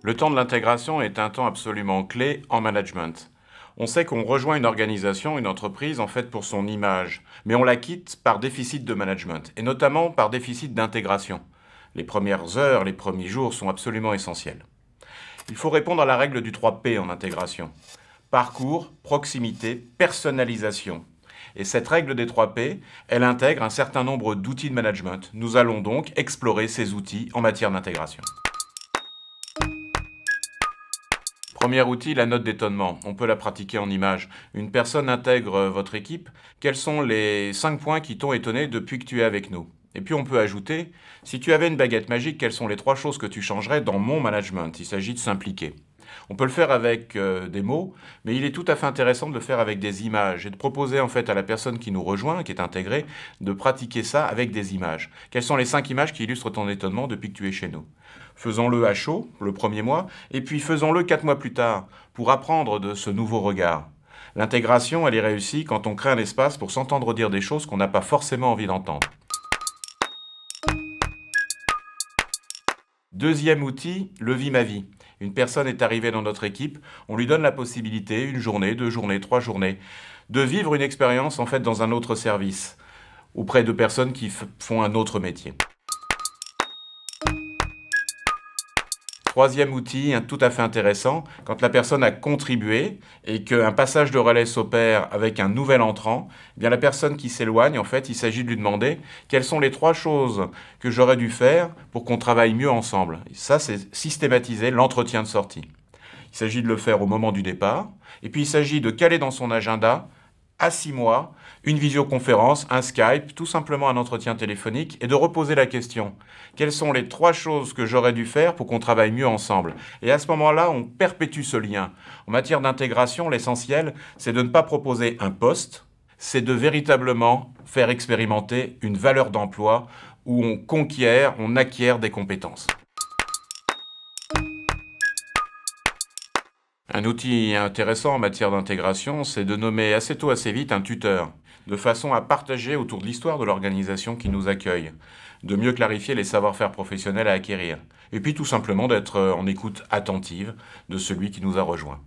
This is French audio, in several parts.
Le temps de l'intégration est un temps absolument clé en management. On sait qu'on rejoint une organisation, une entreprise, en fait pour son image, mais on la quitte par déficit de management, et notamment par déficit d'intégration. Les premières heures, les premiers jours sont absolument essentiels. Il faut répondre à la règle du 3P en intégration. Parcours, proximité, personnalisation. Et cette règle des 3P, elle intègre un certain nombre d'outils de management. Nous allons donc explorer ces outils en matière d'intégration. Premier outil, la note d'étonnement. On peut la pratiquer en images. Une personne intègre votre équipe. Quels sont les 5 points qui t'ont étonné depuis que tu es avec nous? Et puis on peut ajouter, si tu avais une baguette magique, quelles sont les 3 choses que tu changerais dans mon management? Il s'agit de s'impliquer. On peut le faire avec des mots, mais il est tout à fait intéressant de le faire avec des images et de proposer en fait à la personne qui nous rejoint, qui est intégrée, de pratiquer ça avec des images. Quelles sont les 5 images qui illustrent ton étonnement depuis que tu es chez nous? Faisons-le à chaud, le premier mois, et puis faisons-le 4 mois plus tard, pour apprendre de ce nouveau regard. L'intégration, elle est réussie quand on crée un espace pour s'entendre dire des choses qu'on n'a pas forcément envie d'entendre. Deuxième outil, le Vie ma vie. Une personne est arrivée dans notre équipe, on lui donne la possibilité, 1 journée, 2 journées, 3 journées, de vivre une expérience en fait dans un autre service, auprès de personnes qui font un autre métier. Troisième outil, tout à fait intéressant, quand la personne a contribué et qu'un passage de relais s'opère avec un nouvel entrant, eh bien la personne qui s'éloigne, en fait, il s'agit de lui demander quelles sont les 3 choses que j'aurais dû faire pour qu'on travaille mieux ensemble. Et ça, c'est systématiser l'entretien de sortie. Il s'agit de le faire au moment du départ, et puis il s'agit de caler dans son agenda, à 6 mois, une visioconférence, un Skype, tout simplement un entretien téléphonique, et de reposer la question. Quelles sont les 3 choses que j'aurais dû faire pour qu'on travaille mieux ensemble? Et à ce moment-là, on perpétue ce lien. En matière d'intégration, l'essentiel, c'est de ne pas proposer un poste, c'est de véritablement faire expérimenter une valeur d'emploi où on acquiert des compétences. Un outil intéressant en matière d'intégration, c'est de nommer assez tôt, assez vite un tuteur, de façon à partager autour de l'histoire de l'organisation qui nous accueille, de mieux clarifier les savoir-faire professionnels à acquérir, et puis tout simplement d'être en écoute attentive de celui qui nous a rejoints.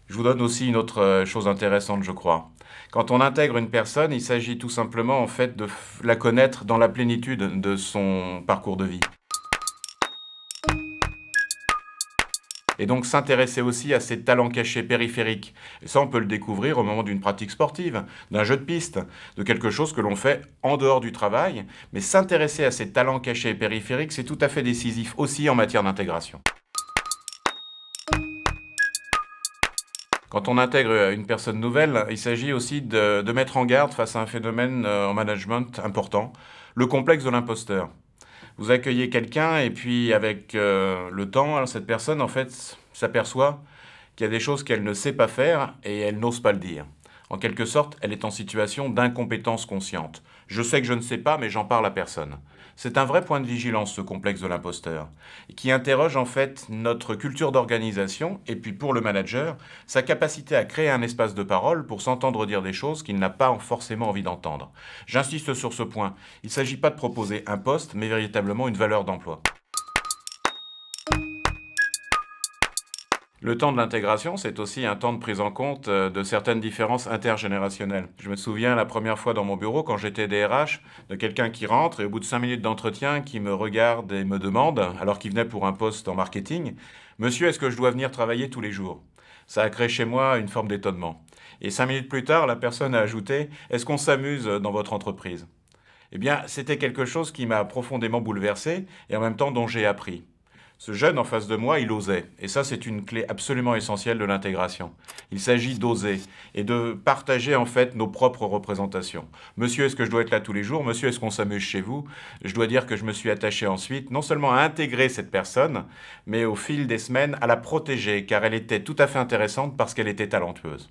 Je vous donne aussi une autre chose intéressante, je crois. Quand on intègre une personne, il s'agit tout simplement en fait de la connaître dans la plénitude de son parcours de vie. Et donc s'intéresser aussi à ses talents cachés périphériques. Et ça, on peut le découvrir au moment d'une pratique sportive, d'un jeu de piste, de quelque chose que l'on fait en dehors du travail. Mais s'intéresser à ses talents cachés périphériques, c'est tout à fait décisif aussi en matière d'intégration. Quand on intègre une personne nouvelle, il s'agit aussi de mettre en garde face à un phénomène en management important, le complexe de l'imposteur. Vous accueillez quelqu'un et puis avec le temps, cette personne en fait s'aperçoit qu'il y a des choses qu'elle ne sait pas faire et elle n'ose pas le dire. En quelque sorte, elle est en situation d'incompétence consciente. Je sais que je ne sais pas, mais j'en parle à personne. C'est un vrai point de vigilance, ce complexe de l'imposteur, qui interroge en fait notre culture d'organisation et puis pour le manager, sa capacité à créer un espace de parole pour s'entendre dire des choses qu'il n'a pas forcément envie d'entendre. J'insiste sur ce point. Il ne s'agit pas de proposer un poste, mais véritablement une valeur d'emploi. Le temps de l'intégration, c'est aussi un temps de prise en compte de certaines différences intergénérationnelles. Je me souviens la première fois dans mon bureau, quand j'étais DRH, de quelqu'un qui rentre et au bout de 5 minutes d'entretien, qui me regarde et me demande, alors qu'il venait pour un poste en marketing, « Monsieur, est-ce que je dois venir travailler tous les jours ?» Ça a créé chez moi une forme d'étonnement. Et 5 minutes plus tard, la personne a ajouté, « Est-ce qu'on s'amuse dans votre entreprise ?» Eh bien, c'était quelque chose qui m'a profondément bouleversé et en même temps dont j'ai appris. Ce jeune en face de moi, il osait. Et ça, c'est une clé absolument essentielle de l'intégration. Il s'agit d'oser et de partager en fait nos propres représentations. Monsieur, est-ce que je dois être là tous les jours? Monsieur, est-ce qu'on s'amuse chez vous? Je dois dire que je me suis attaché ensuite, non seulement à intégrer cette personne, mais au fil des semaines, à la protéger, car elle était tout à fait intéressante parce qu'elle était talentueuse.